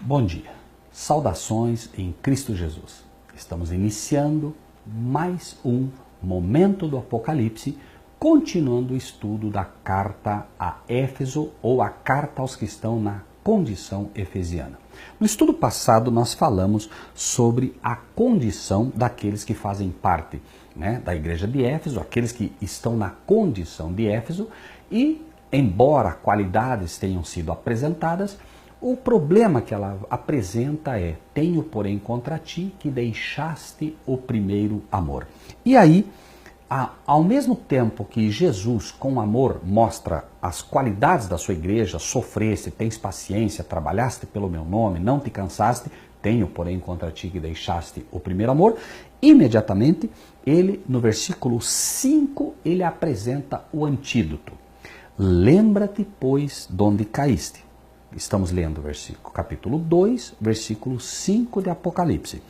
Bom dia, saudações em Cristo Jesus. Estamos iniciando mais um Momento do Apocalipse, continuando o estudo da carta a Éfeso ou a carta aos que estão na condição efesiana. No estudo passado nós falamos sobre a condição daqueles que fazem parte da igreja de Éfeso, aqueles que estão na condição de Éfeso e, embora qualidades tenham sido apresentadas, o problema que ela apresenta é: tenho, porém, contra ti que deixaste o primeiro amor. E aí, ao mesmo tempo que Jesus, com amor, mostra as qualidades da sua igreja, sofreste, tens paciência, trabalhaste pelo meu nome, não te cansaste, tenho, porém, contra ti que deixaste o primeiro amor, imediatamente, ele, no versículo 5, ele apresenta o antídoto. Lembra-te, pois, de onde caíste. Estamos lendo o versículo, capítulo 2, versículo 5 de Apocalipse.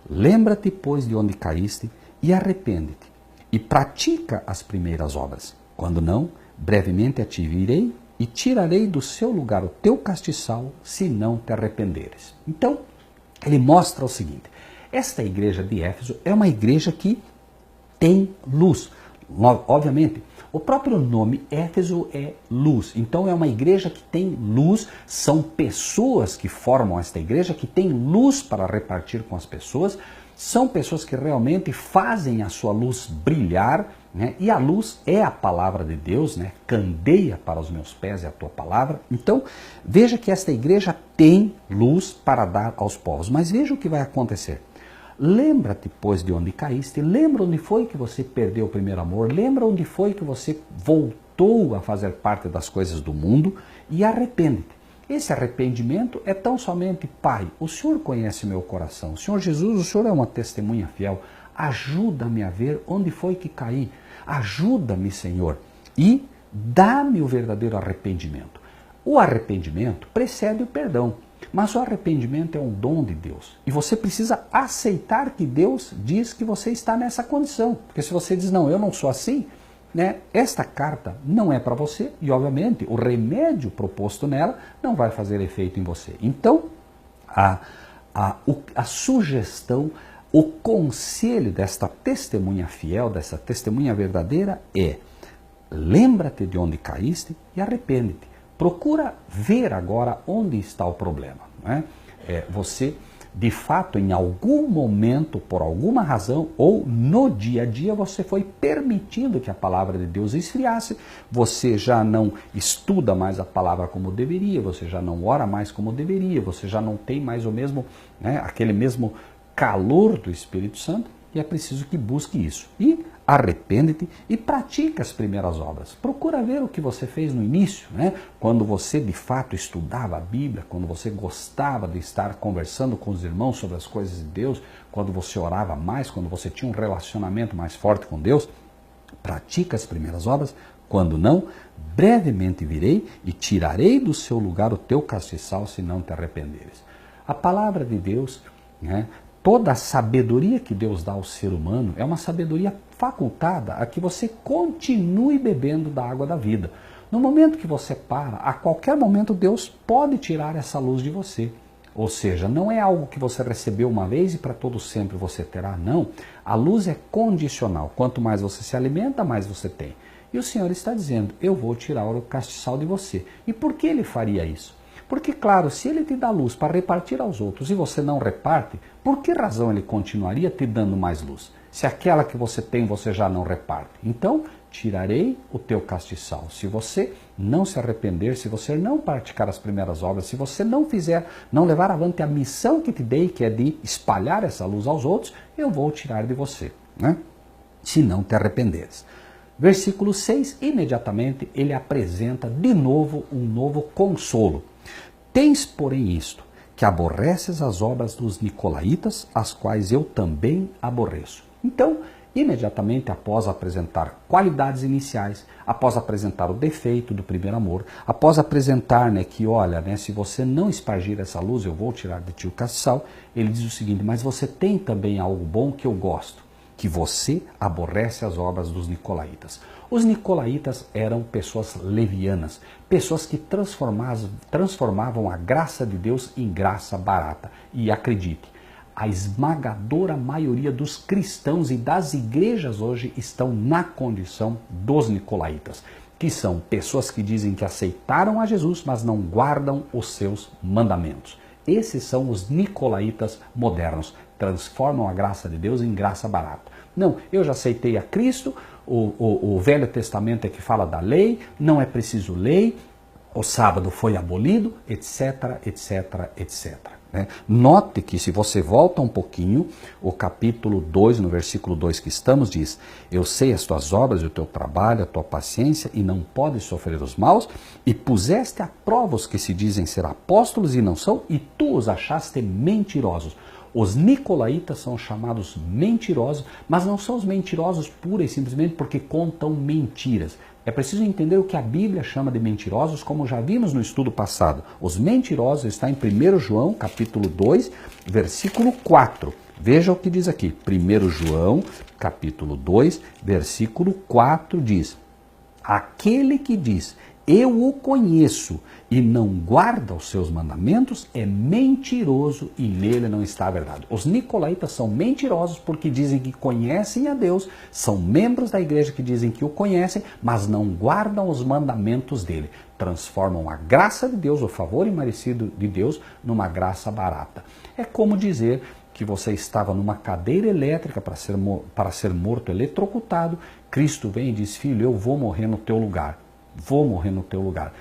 Lembra-te, pois, de onde caíste e arrepende-te e pratica as primeiras obras. Quando não, brevemente a ti virei e tirarei do seu lugar o teu castiçal, se não te arrependeres. Então, ele mostra o seguinte: esta igreja de Éfeso é uma igreja que tem luz. Obviamente, o próprio nome Éfeso é luz. Então é uma igreja que tem luz, são pessoas que formam esta igreja, que tem luz para repartir com as pessoas, são pessoas que realmente fazem a sua luz brilhar, e a luz é a palavra de Deus, candeia para os meus pés é a tua palavra. Então veja que esta igreja tem luz para dar aos povos, mas veja o que vai acontecer. Lembra-te, pois, de onde caíste, lembra onde foi que você perdeu o primeiro amor, lembra onde foi que você voltou a fazer parte das coisas do mundo e arrepende-te. Esse arrependimento é tão somente: Pai, o Senhor conhece meu coração, Senhor Jesus, o Senhor é uma testemunha fiel, ajuda-me a ver onde foi que caí, ajuda-me, Senhor, e dá-me o verdadeiro arrependimento. O arrependimento precede o perdão. Mas o arrependimento é um dom de Deus. E você precisa aceitar que Deus diz que você está nessa condição. Porque se você diz: não, eu não sou assim, esta carta não é para você. E, obviamente, o remédio proposto nela não vai fazer efeito em você. Então, a sugestão, o conselho desta testemunha fiel, dessa testemunha verdadeira é: lembra-te de onde caíste e arrepende-te. Procura ver agora onde está o problema. Você, de fato, em algum momento, por alguma razão, ou no dia a dia, você foi permitindo que a palavra de Deus esfriasse, você já não estuda mais a palavra como deveria, você já não ora mais como deveria, você já não tem mais o mesmo, aquele mesmo calor do Espírito Santo, e é preciso que busque isso. E arrepende-te e pratica as primeiras obras. Procura ver o que você fez no início, quando você de fato estudava a Bíblia, quando você gostava de estar conversando com os irmãos sobre as coisas de Deus, quando você orava mais, quando você tinha um relacionamento mais forte com Deus. Pratica as primeiras obras. Quando não, brevemente virei e tirarei do seu lugar o teu castiçal, se não te arrependeres. A palavra de Deus, toda a sabedoria que Deus dá ao ser humano é uma sabedoria facultada a que você continue bebendo da água da vida. No momento que você para, a qualquer momento Deus pode tirar essa luz de você. Ou seja, não é algo que você recebeu uma vez e para todo sempre você terá, não. A luz é condicional. Quanto mais você se alimenta, mais você tem. E o Senhor está dizendo: eu vou tirar o castiçal de você. E por que Ele faria isso? Porque, claro, se Ele te dá luz para repartir aos outros e você não reparte, por que razão Ele continuaria te dando mais luz? Se aquela que você tem você já não reparte. Então, tirarei o teu castiçal. Se você não se arrepender, se você não praticar as primeiras obras, se você não levar avante a missão que te dei, que é de espalhar essa luz aos outros, eu vou tirar de você, se não te arrependeres. Versículo 6, imediatamente ele apresenta de novo um novo consolo. Tens, porém, isto, que aborreces as obras dos nicolaítas, as quais eu também aborreço. Então, imediatamente após apresentar qualidades iniciais, após apresentar o defeito do primeiro amor, após apresentar que, olha, se você não espargir essa luz, eu vou tirar de ti o castiçal, ele diz o seguinte: mas você tem também algo bom que eu gosto, que você aborrece as obras dos nicolaítas. Os nicolaítas eram pessoas levianas, pessoas que transformavam a graça de Deus em graça barata. E acredite, a esmagadora maioria dos cristãos e das igrejas hoje estão na condição dos nicolaítas, que são pessoas que dizem que aceitaram a Jesus, mas não guardam os seus mandamentos. Esses são os nicolaítas modernos, transformam a graça de Deus em graça barata. Não, eu já aceitei a Cristo, o Velho Testamento é que fala da lei, não é preciso lei, o sábado foi abolido, etc, etc, etc. Né? Note que se você volta um pouquinho, o capítulo 2, no versículo 2 que estamos, diz: eu sei as tuas obras, o teu trabalho, a tua paciência, e não podes sofrer os maus, e puseste à prova os que se dizem ser apóstolos e não são, e tu os achaste mentirosos. Os nicolaítas são chamados mentirosos, mas não são os mentirosos pura e simplesmente porque contam mentiras. É preciso entender o que a Bíblia chama de mentirosos, como já vimos no estudo passado. Os mentirosos está em 1 João, capítulo 2, versículo 4. Veja o que diz aqui. 1 João, capítulo 2, versículo 4 diz: aquele que diz, eu o conheço, e não guarda os seus mandamentos, é mentiroso e nele não está a verdade. Os nicolaítas são mentirosos porque dizem que conhecem a Deus, são membros da igreja que dizem que o conhecem, mas não guardam os mandamentos dele. Transformam a graça de Deus, o favor imerecido de Deus, numa graça barata. É como dizer que você estava numa cadeira elétrica para ser morto eletrocutado, Cristo vem e diz: filho, eu vou morrer no teu lugar. Vou morrer no teu lugar.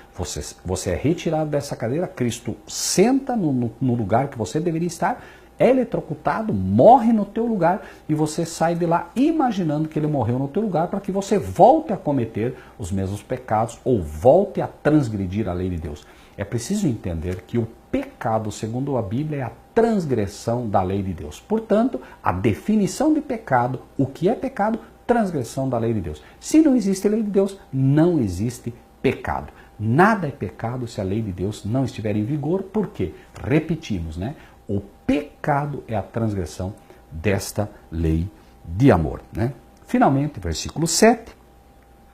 Você é retirado dessa cadeira, Cristo senta no lugar que você deveria estar, é eletrocutado, morre no teu lugar e você sai de lá imaginando que ele morreu no teu lugar para que você volte a cometer os mesmos pecados ou volte a transgredir a lei de Deus. É preciso entender que o pecado, segundo a Bíblia, é a transgressão da lei de Deus. Portanto, a definição de pecado, o que é pecado? Transgressão da lei de Deus. Se não existe lei de Deus, não existe pecado. Nada é pecado se a lei de Deus não estiver em vigor, porque, repetimos, né? O pecado é a transgressão desta lei de amor, né? Finalmente, versículo 7.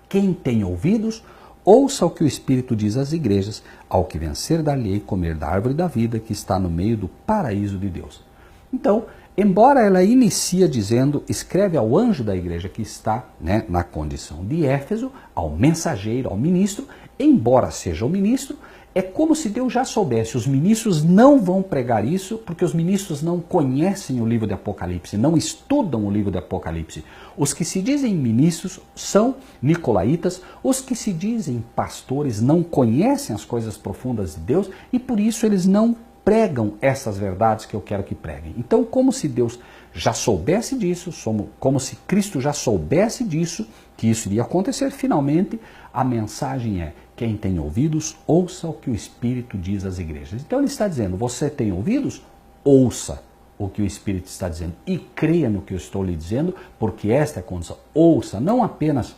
Quem tem ouvidos, ouça o que o Espírito diz às igrejas: ao que vencer dar-lhe-ei comer da árvore da vida que está no meio do paraíso de Deus. Então, embora ela inicia dizendo, escreve ao anjo da igreja que está, né, na condição de Éfeso, ao mensageiro, ao ministro, embora seja o ministro, é como se Deus já soubesse. Os ministros não vão pregar isso, porque os ministros não conhecem o livro de Apocalipse, não estudam o livro de Apocalipse. Os que se dizem ministros são nicolaítas, os que se dizem pastores não conhecem as coisas profundas de Deus e por isso eles não pregam essas verdades que eu quero que preguem. Então, como se Deus já soubesse disso, como se Cristo já soubesse disso, que isso iria acontecer, finalmente a mensagem é: quem tem ouvidos, ouça o que o Espírito diz às igrejas. Então ele está dizendo: você tem ouvidos? Ouça o que o Espírito está dizendo e creia no que eu estou lhe dizendo, porque esta é a condição. Ouça, não apenas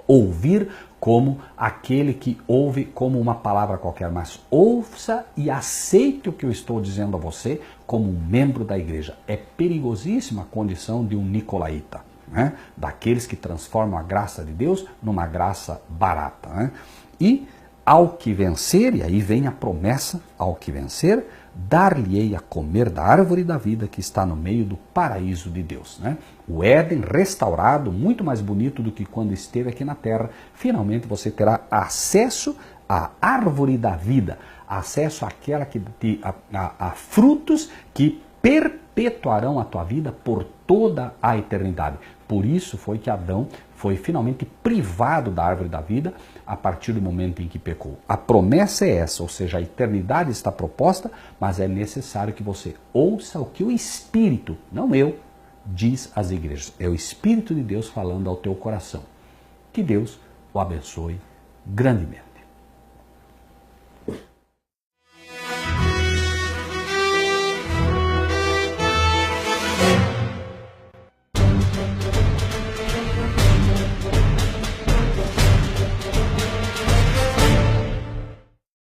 ouvir como aquele que ouve como uma palavra qualquer, mas ouça e aceite o que eu estou dizendo a você como um membro da igreja. É perigosíssima a condição de um nicolaíta, né? Daqueles que transformam a graça de Deus numa graça barata, né? E ao que vencer, e aí vem a promessa, ao que vencer, dar-lhe-ei a comer da árvore da vida que está no meio do paraíso de Deus, né? O Éden restaurado, muito mais bonito do que quando esteve aqui na terra. Finalmente você terá acesso à árvore da vida, acesso àquela a frutos que perpetuarão a tua vida por toda a eternidade. Por isso foi que Adão foi finalmente privado da árvore da vida a partir do momento em que pecou. A promessa é essa, ou seja, a eternidade está proposta, mas é necessário que você ouça o que o Espírito, não eu, diz às igrejas. É o Espírito de Deus falando ao teu coração. Que Deus o abençoe grandemente.